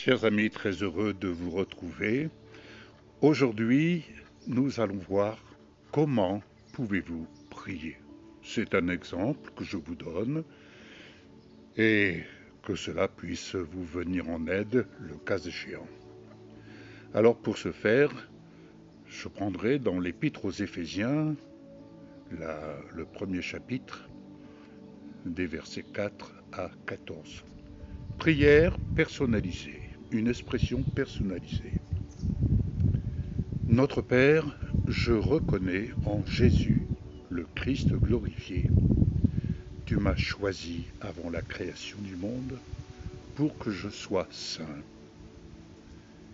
Chers amis, très heureux de vous retrouver. Aujourd'hui, nous allons voir comment pouvez-vous prier. C'est un exemple que je vous donne et que cela puisse vous venir en aide le cas échéant. Alors pour ce faire, je prendrai dans l'Épître aux Éphésiens le premier chapitre des versets 4 à 14. Prière personnalisée, une expression personnalisée. Notre Père, je reconnais en Jésus, le Christ glorifié. Tu m'as choisi avant la création du monde pour que je sois saint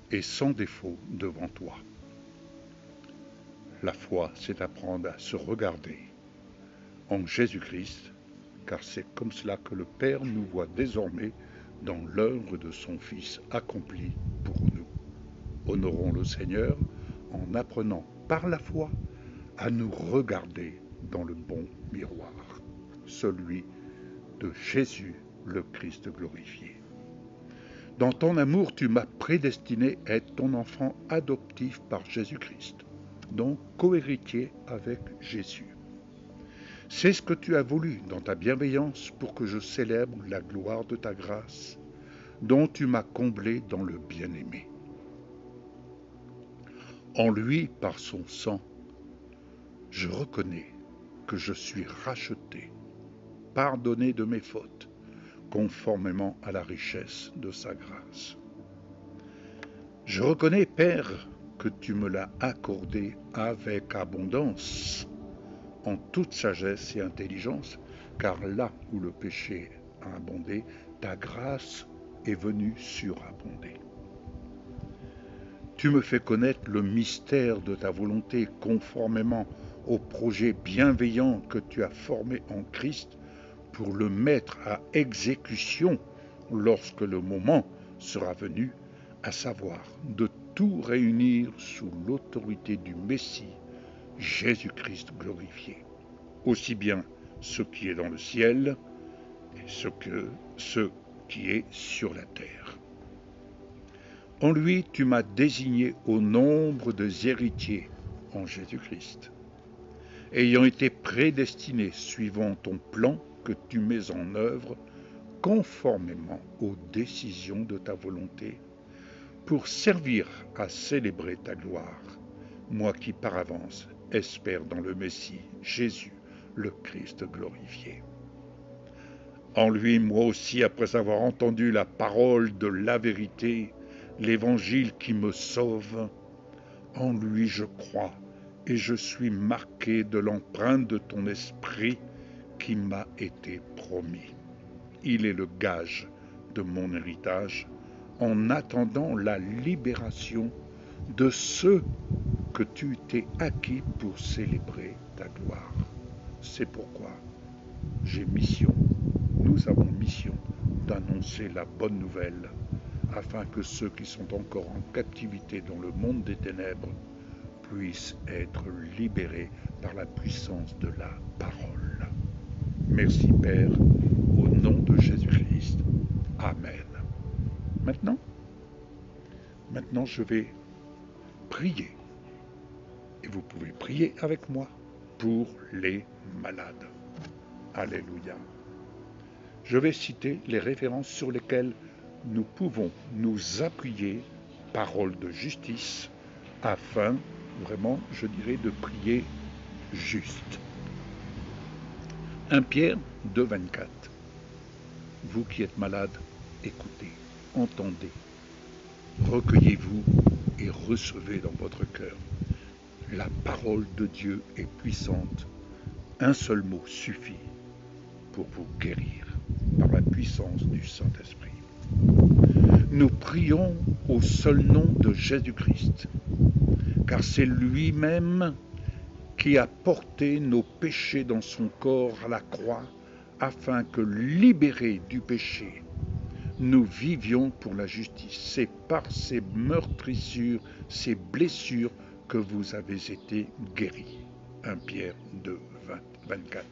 et sans défaut devant toi. La foi, c'est apprendre à se regarder en Jésus-Christ, car c'est comme cela que le Père nous voit désormais dans l'œuvre de son Fils accomplie pour nous. Honorons le Seigneur en apprenant par la foi à nous regarder dans le bon miroir, celui de Jésus le Christ glorifié. Dans ton amour, tu m'as prédestiné à être ton enfant adoptif par Jésus-Christ, donc cohéritier avec Jésus. C'est ce que tu as voulu dans ta bienveillance pour que je célèbre la gloire de ta grâce, dont tu m'as comblé dans le bien-aimé. En lui, par son sang, je reconnais que je suis racheté, pardonné de mes fautes, conformément à la richesse de sa grâce. Je reconnais, Père, que tu me l'as accordé avec abondance, en toute sagesse et intelligence, car là où le péché a abondé, ta grâce est venue surabonder. Tu me fais connaître le mystère de ta volonté conformément au projet bienveillant que tu as formé en Christ pour le mettre à exécution lorsque le moment sera venu, à savoir de tout réunir sous l'autorité du Messie, Jésus-Christ glorifié, aussi bien ce qui est dans le ciel et ce qui est sur la terre. En lui, tu m'as désigné au nombre des héritiers en Jésus-Christ, ayant été prédestiné suivant ton plan que tu mets en œuvre conformément aux décisions de ta volonté, pour servir à célébrer ta gloire, moi qui par avance espère dans le Messie, Jésus, le Christ glorifié. En lui, moi aussi, après avoir entendu la parole de la vérité, l'évangile qui me sauve, en lui je crois et je suis marqué de l'empreinte de ton esprit qui m'a été promis. Il est le gage de mon héritage en attendant la libération de ceux que tu t'es acquis pour célébrer ta gloire. C'est pourquoi nous avons mission d'annoncer la bonne nouvelle afin que ceux qui sont encore en captivité dans le monde des ténèbres puissent être libérés par la puissance de la parole. Merci Père, au nom de Jésus-Christ. Amen. Maintenant, je vais prier. Et vous pouvez prier avec moi pour les malades. Alléluia. Je vais citer les références sur lesquelles nous pouvons nous appuyer, parole de justice, afin, vraiment, je dirais, de prier juste. 1 Pierre 2, 24. Vous qui êtes malades, écoutez, entendez, recueillez-vous et recevez dans votre cœur. La parole de Dieu est puissante. Un seul mot suffit pour vous guérir par la puissance du Saint-Esprit. Nous prions au seul nom de Jésus-Christ, car c'est lui-même qui a porté nos péchés dans son corps à la croix, afin que, libérés du péché, nous vivions pour la justice. C'est par ces meurtrissures, ces blessures que vous avez été guéris. 1 Pierre 2, 24.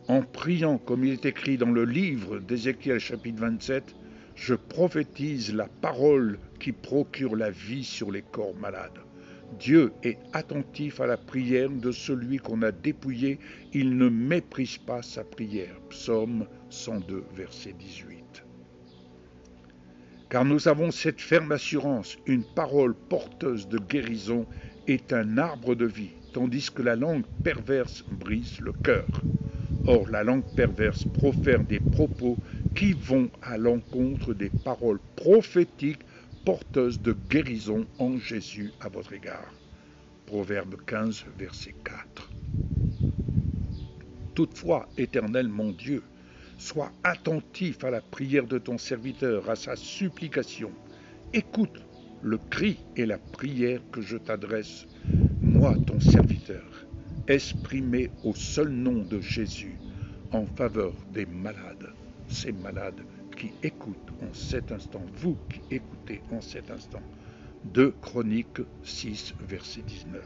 En priant, comme il est écrit dans le livre d'Ézéchiel chapitre 27, Je prophétise la parole qui procure la vie sur les corps malades. Dieu est attentif à la prière de celui qu'on a dépouillé. Il ne méprise pas sa prière. Psaume 102, verset 18. Car nous avons cette ferme assurance, une parole porteuse de guérison est un arbre de vie, tandis que la langue perverse brise le cœur. Or, la langue perverse profère des propos qui vont à l'encontre des paroles prophétiques porteuses de guérison en Jésus à votre égard. Proverbe 15, verset 4. Toutefois, Éternel mon Dieu, sois attentif à la prière de ton serviteur, à sa supplication. Écoute le cri et la prière que je t'adresse, moi ton serviteur, exprimé au seul nom de Jésus, en faveur des malades, ces malades qui écoutent en cet instant, vous qui écoutez en cet instant. 2 Chroniques 6, verset 19.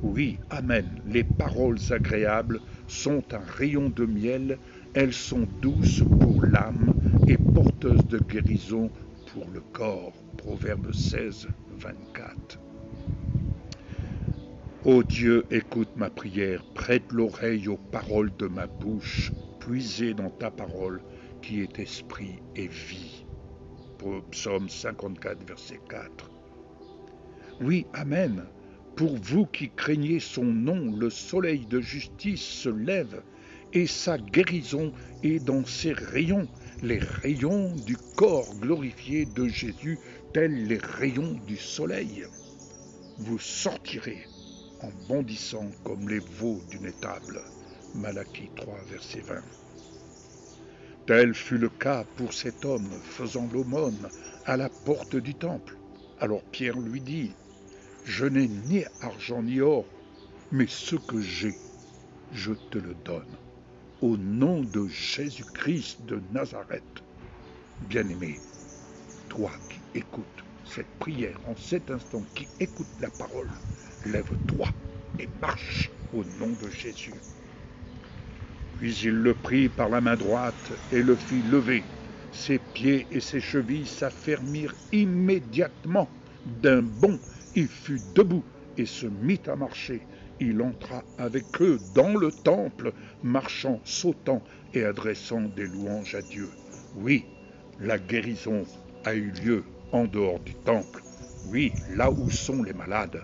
Oui, Amen, les paroles agréables sont un rayon de miel, elles sont douces pour l'âme et porteuses de guérison pour le corps. Proverbe 16, 24. Ô Dieu, écoute ma prière, prête l'oreille aux paroles de ma bouche, puisez dans ta parole qui est esprit et vie. Psaume 54, verset 4. Oui, Amen. Pour vous qui craignez son nom, le soleil de justice se lève, et sa guérison est dans ses rayons, les rayons du corps glorifié de Jésus, tels les rayons du soleil. Vous sortirez en bondissant comme les veaux d'une étable. Malachie 3, verset 20. Tel fut le cas pour cet homme faisant l'aumône à la porte du temple. Alors Pierre lui dit, « Je n'ai ni argent ni or, mais ce que j'ai, je te le donne. Au nom de Jésus-Christ de Nazareth. » Bien-aimé, toi qui écoutes cette prière en cet instant, qui écoute la parole, lève-toi et marche au nom de Jésus. Puis il le prit par la main droite et le fit lever. Ses pieds et ses chevilles s'affermirent immédiatement. D'un bond, il fut debout et se mit à marcher. Il entra avec eux dans le temple, marchant, sautant et adressant des louanges à Dieu. Oui, la guérison a eu lieu en dehors du temple. Oui, là où sont les malades.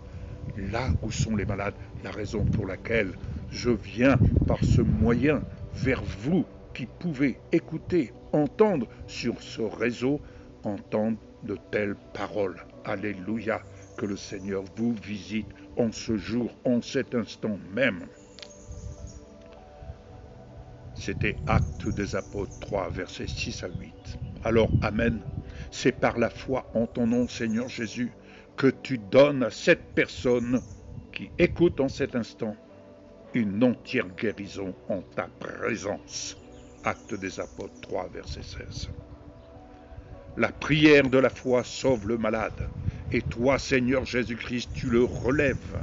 Là où sont les malades, la raison pour laquelle je viens par ce moyen vers vous qui pouvez écouter, entendre sur ce réseau, entendre de telles paroles. Alléluia, que le Seigneur vous visite en ce jour, en cet instant même. C'était Actes des Apôtres 3, versets 6 à 8. Alors, Amen, c'est par la foi en ton nom, Seigneur Jésus, que tu donnes à cette personne qui écoute en cet instant une entière guérison en ta présence. Actes des Apôtres 3, verset 16. La prière de la foi sauve le malade, et toi, Seigneur Jésus-Christ, tu le relèves.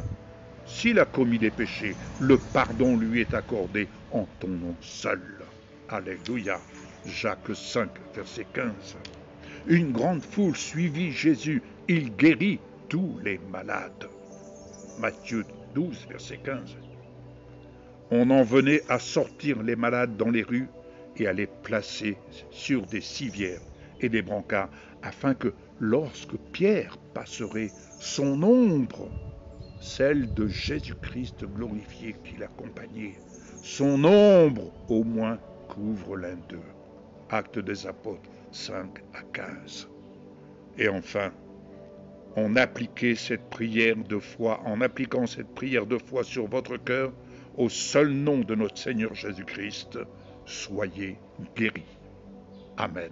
S'il a commis des péchés, le pardon lui est accordé en ton nom seul. Alléluia. Jacques 5, verset 15. Une grande foule suivit Jésus, il guérit tous les malades. Matthieu 12, verset 15. On en venait à sortir les malades dans les rues et à les placer sur des civières et des brancards, afin que, lorsque Pierre passerait, son ombre, celle de Jésus-Christ glorifié qui l'accompagnait, son ombre au moins couvre l'un d'eux. Actes des Apôtres 5 à 15. Et enfin, en appliquant cette prière de foi sur votre cœur, au seul nom de notre Seigneur Jésus-Christ, soyez guéris. Amen.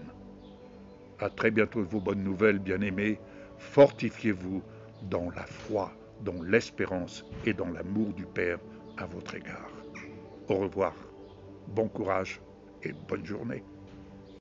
À très bientôt de vos bonnes nouvelles, bien-aimés. Fortifiez-vous dans la foi, dans l'espérance et dans l'amour du Père à votre égard. Au revoir, bon courage et bonne journée.